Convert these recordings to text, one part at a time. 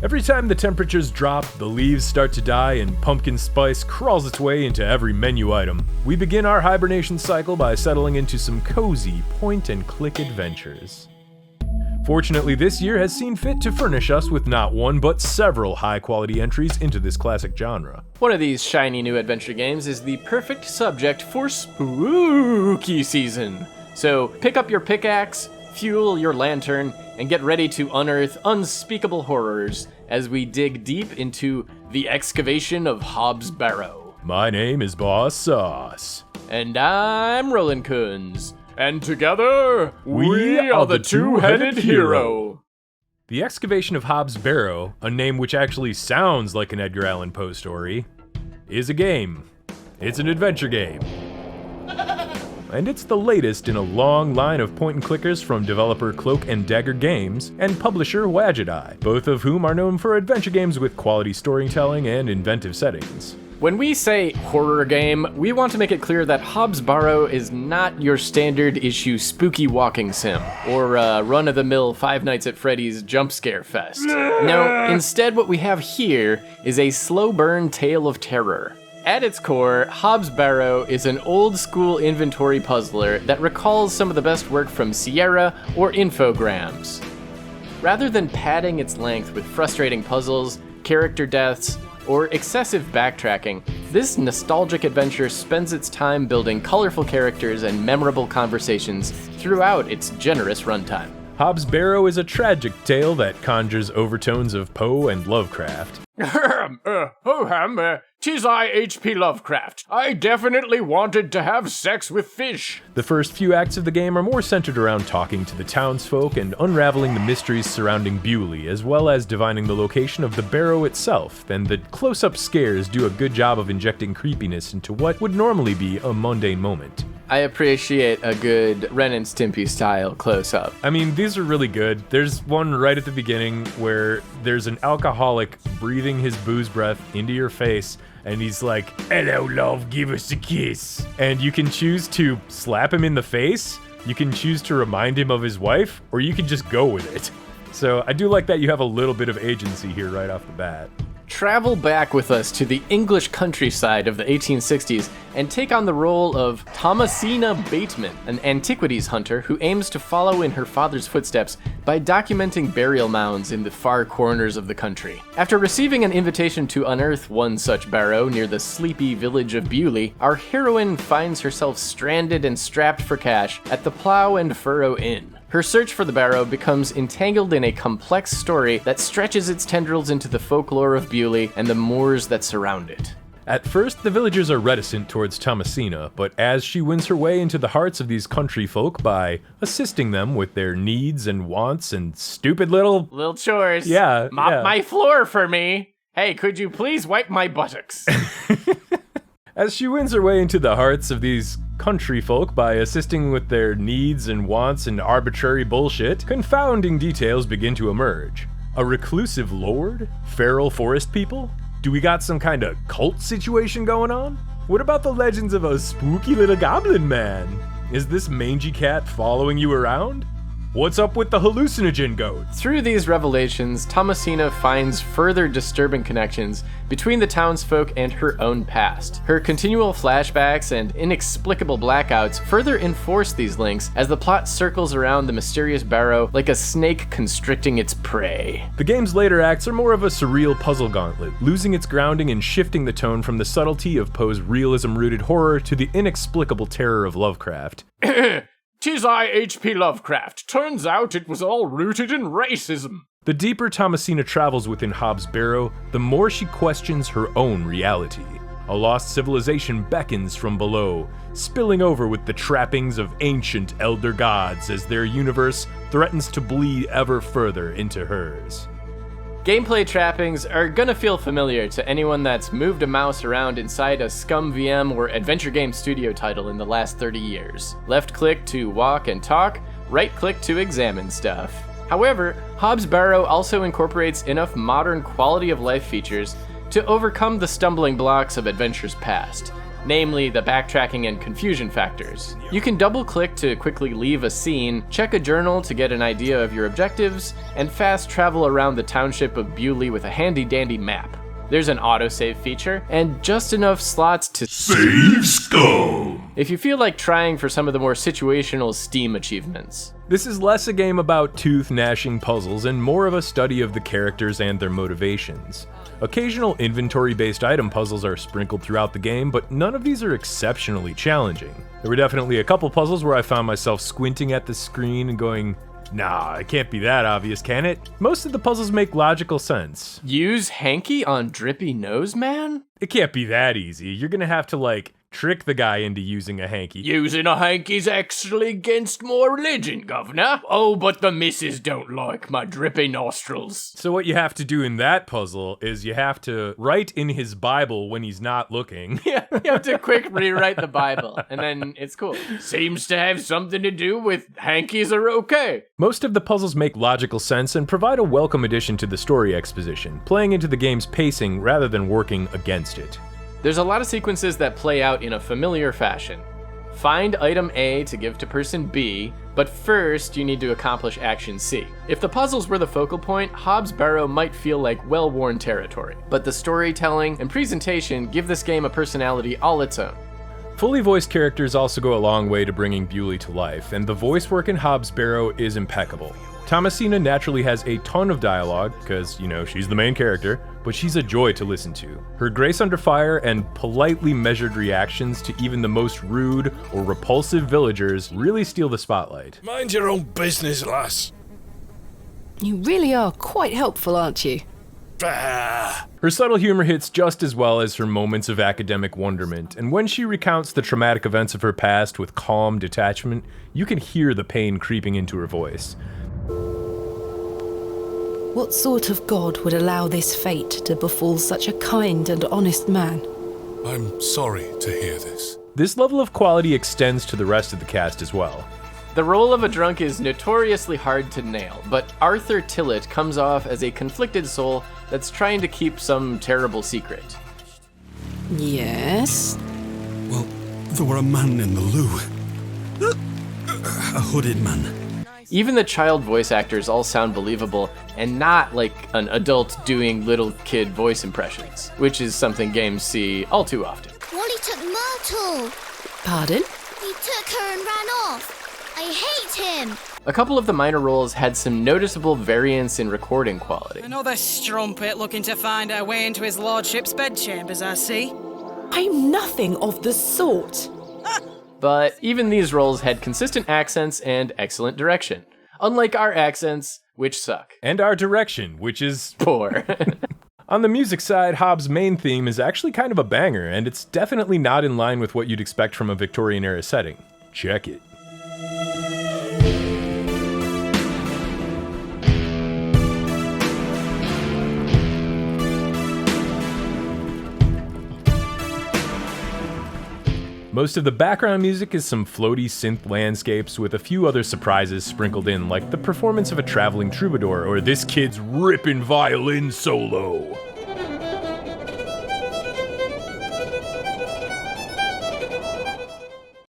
Every time the temperatures drop, the leaves start to die, and pumpkin spice crawls its way into every menu item. We begin our hibernation cycle by settling into some cozy point-and-click adventures. Fortunately, this year has seen fit to furnish us with not one but several high-quality entries into this classic genre. One of these shiny new adventure games is the perfect subject for spooky season. So pick up your pickaxe, fuel your lantern, and get ready to unearth unspeakable horrors as we dig deep into the excavation of Hobs Barrow. My name is Boss Sauce. And I'm Roland Kunz. And together, we are the Two-Headed Hero. The Excavation of Hobs Barrow, a name which actually sounds like an Edgar Allan Poe story, is a game. It's an adventure game. And it's the latest in a long line of point-and-clickers from developer Cloak and Dagger Games and publisher Wadget, both of whom are known for adventure games with quality storytelling and inventive settings. When we say horror game, we want to make it clear that Hobs Barrow is not your standard issue spooky walking sim, or run-of-the-mill Five Nights at Freddy's jump scare fest. No, instead what we have here is a slow burn tale of terror. At its core, Hobs Barrow is an old-school inventory puzzler that recalls some of the best work from Sierra or Infogrames. Rather than padding its length with frustrating puzzles, character deaths, or excessive backtracking, this nostalgic adventure spends its time building colorful characters and memorable conversations throughout its generous runtime. Hobs Barrow is a tragic tale that conjures overtones of Poe and Lovecraft. 'Tis I, H.P. Lovecraft. I definitely wanted to have sex with fish. The first few acts of the game are more centered around talking to the townsfolk and unraveling the mysteries surrounding Bewley, as well as divining the location of the barrow itself, and the close-up scares do a good job of injecting creepiness into what would normally be a mundane moment. I appreciate a good Ren and Stimpy style close-up. I mean, these are really good. There's one right at the beginning where there's an alcoholic breathing his booze breath into your face, and he's like, "Hello, love, give us a kiss." And you can choose to slap him in the face, you can choose to remind him of his wife, or you can just go with it. So I do like that you have a little bit of agency here right off the bat. Travel back with us to the English countryside of the 1860s and take on the role of Thomasina Bateman, an antiquities hunter who aims to follow in her father's footsteps by documenting burial mounds in the far corners of the country. After receiving an invitation to unearth one such barrow near the sleepy village of Bewley, our heroine finds herself stranded and strapped for cash at the Plough and Furrow Inn. Her search for the barrow becomes entangled in a complex story that stretches its tendrils into the folklore of Bewley and the moors that surround it. At first, the villagers are reticent towards Thomasina, but as she wins her way into the hearts of these country folk by assisting them with their needs and wants and stupid little chores. Yeah. Mop my floor for me. Hey, could you please wipe my buttocks? As she wins her way into the hearts of these country folk by assisting with their needs and wants and arbitrary bullshit, confounding details begin to emerge. A reclusive lord? Feral forest people? Do we got some kind of cult situation going on? What about the legends of a spooky little goblin man? Is this mangy cat following you around? What's up with the hallucinogen goat? Through these revelations, Thomasina finds further disturbing connections between the townsfolk and her own past. Her continual flashbacks and inexplicable blackouts further enforce these links as the plot circles around the mysterious barrow like a snake constricting its prey. The game's later acts are more of a surreal puzzle gauntlet, losing its grounding and shifting the tone from the subtlety of Poe's realism-rooted horror to the inexplicable terror of Lovecraft. 'Tis I, H.P. Lovecraft. Turns out it was all rooted in racism. The deeper Thomasina travels within Hobs Barrow, the more she questions her own reality. A lost civilization beckons from below, spilling over with the trappings of ancient elder gods as their universe threatens to bleed ever further into hers. Gameplay trappings are gonna feel familiar to anyone that's moved a mouse around inside a Scum VM or Adventure Game Studio title in the last 30 years. Left click to walk and talk, right click to examine stuff. However, Hobs Barrow also incorporates enough modern quality of life features to overcome the stumbling blocks of adventures past. namely the backtracking and confusion factors. You can double-click to quickly leave a scene, check a journal to get an idea of your objectives, and fast travel around the township of Bewley with a handy-dandy map. There's an autosave feature, and just enough slots to Save scum! if you feel like trying for some of the more situational Steam achievements. This is less a game about tooth-gnashing puzzles and more of a study of the characters and their motivations. Occasional inventory-based item puzzles are sprinkled throughout the game, but none of these are exceptionally challenging. There were definitely a couple puzzles where I found myself squinting at the screen and going, nah, it can't be that obvious, can it? Most of the puzzles make logical sense. Use hanky on Drippy Nose Man? It can't be that easy. You're gonna have to, trick the guy into using a hanky. Using a hanky's actually against my religion, governor. Oh, but the missus don't like my drippy nostrils. So what you have to do in that puzzle is you have to write in his Bible when he's not looking. Yeah, you have to quick rewrite the Bible, and then it's cool. Seems to have something to do with hankies are okay. Most of the puzzles make logical sense and provide a welcome addition to the story exposition, playing into the game's pacing rather than working against it. There's a lot of sequences that play out in a familiar fashion. Find item A to give to person B, but first you need to accomplish action C. If the puzzles were the focal point, Hobs Barrow might feel like well-worn territory, but the storytelling and presentation give this game a personality all its own. Fully voiced characters also go a long way to bringing Bewley to life, and the voice work in Hobs Barrow is impeccable. Thomasina naturally has a ton of dialogue, because, she's the main character, but she's a joy to listen to. Her grace under fire and politely measured reactions to even the most rude or repulsive villagers really steal the spotlight. Mind your own business, lass. You really are quite helpful, aren't you? Bah. Her subtle humor hits just as well as her moments of academic wonderment, and when she recounts the traumatic events of her past with calm detachment, you can hear the pain creeping into her voice. What sort of god would allow this fate to befall such a kind and honest man? I'm sorry to hear this. This level of quality extends to the rest of the cast as well. The role of a drunk is notoriously hard to nail, but Arthur Tillett comes off as a conflicted soul that's trying to keep some terrible secret. Yes? Well, there were a man in the loo. A hooded man. Even the child voice actors all sound believable and not like an adult doing little kid voice impressions, which is something games see all too often. Wally took Myrtle. Pardon? He took her and ran off. I hate him. A couple of the minor roles had some noticeable variance in recording quality. Another strumpet looking to find her way into his lordship's bedchambers, I see. I'm nothing of the sort. But even these roles had consistent accents and excellent direction, unlike our accents, which suck. And our direction, which is Poor. On the music side, Hobs' main theme is actually kind of a banger, and it's definitely not in line with what you'd expect from a Victorian-era setting. Check it. Most of the background music is some floaty synth landscapes with a few other surprises sprinkled in, like the performance of a traveling troubadour or this kid's rippin' violin solo.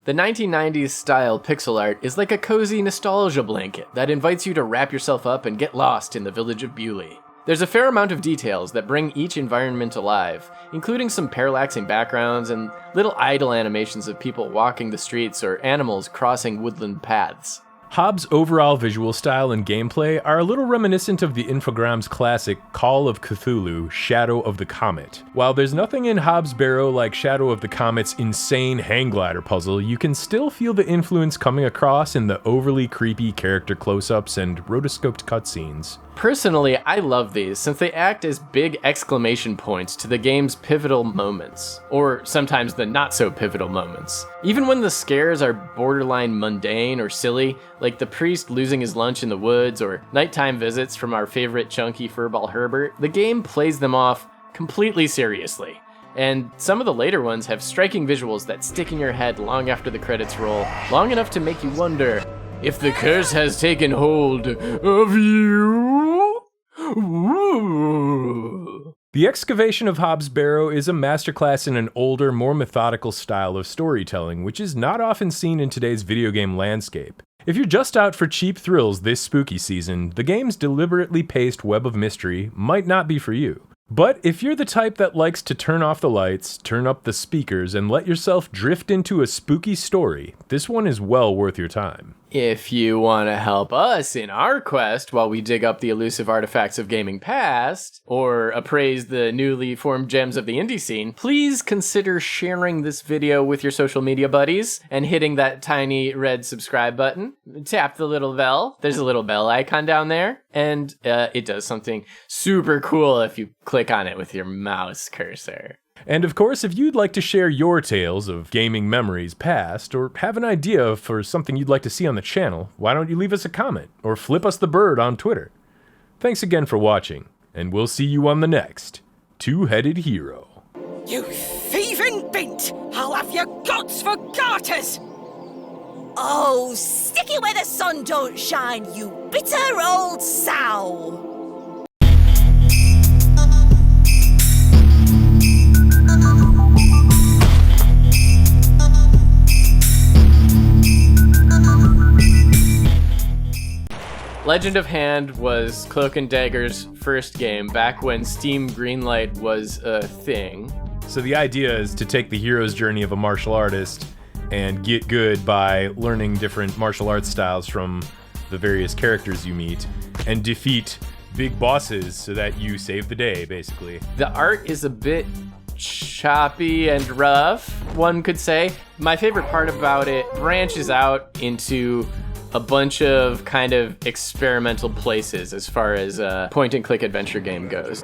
The 1990s style pixel art is like a cozy nostalgia blanket that invites you to wrap yourself up and get lost in the village of Bewley. There's a fair amount of details that bring each environment alive, including some parallaxing backgrounds and little idle animations of people walking the streets or animals crossing woodland paths. Hobs' overall visual style and gameplay are a little reminiscent of the Infogram's classic Call of Cthulhu, Shadow of the Comet. While there's nothing in Hobs Barrow like Shadow of the Comet's insane hang glider puzzle, you can still feel the influence coming across in the overly creepy character close-ups and rotoscoped cutscenes. Personally, I love these since they act as big exclamation points to the game's pivotal moments, or sometimes the not so pivotal moments. Even when the scares are borderline mundane or silly, like the priest losing his lunch in the woods or nighttime visits from our favorite chunky furball Herbert, the game plays them off completely seriously. And some of the later ones have striking visuals that stick in your head long after the credits roll, long enough to make you wonder if the curse has taken hold of you. Ooh. The Excavation of Hobs Barrow is a masterclass in an older, more methodical style of storytelling, which is not often seen in today's video game landscape. If you're just out for cheap thrills this spooky season, the game's deliberately paced web of mystery might not be for you. But if you're the type that likes to turn off the lights, turn up the speakers, and let yourself drift into a spooky story, this one is well worth your time. If you want to help us in our quest while we dig up the elusive artifacts of gaming past, or appraise the newly formed gems of the indie scene, please consider sharing this video with your social media buddies and hitting that tiny red subscribe button. Tap the little bell. There's a little bell icon down there, and it does something super cool if you click on it with your mouse cursor. And of course, if you'd like to share your tales of gaming memories past, or have an idea for something you'd like to see on the channel, why don't you leave us a comment, or flip us the bird on Twitter. Thanks again for watching, and we'll see you on the next Two-Headed Hero. You thieving bint! I'll have your guts for garters! Oh, stick it where the sun don't shine, you bitter old sow! Legend of Hand was Cloak and Dagger's first game back when Steam Greenlight was a thing. So the idea is to take the hero's journey of a martial artist and get good by learning different martial arts styles from the various characters you meet and defeat big bosses so that you save the day, basically. The art is a bit choppy and rough, one could say. My favorite part about it branches out into a bunch of kind of experimental places as far as a point-and-click adventure game goes.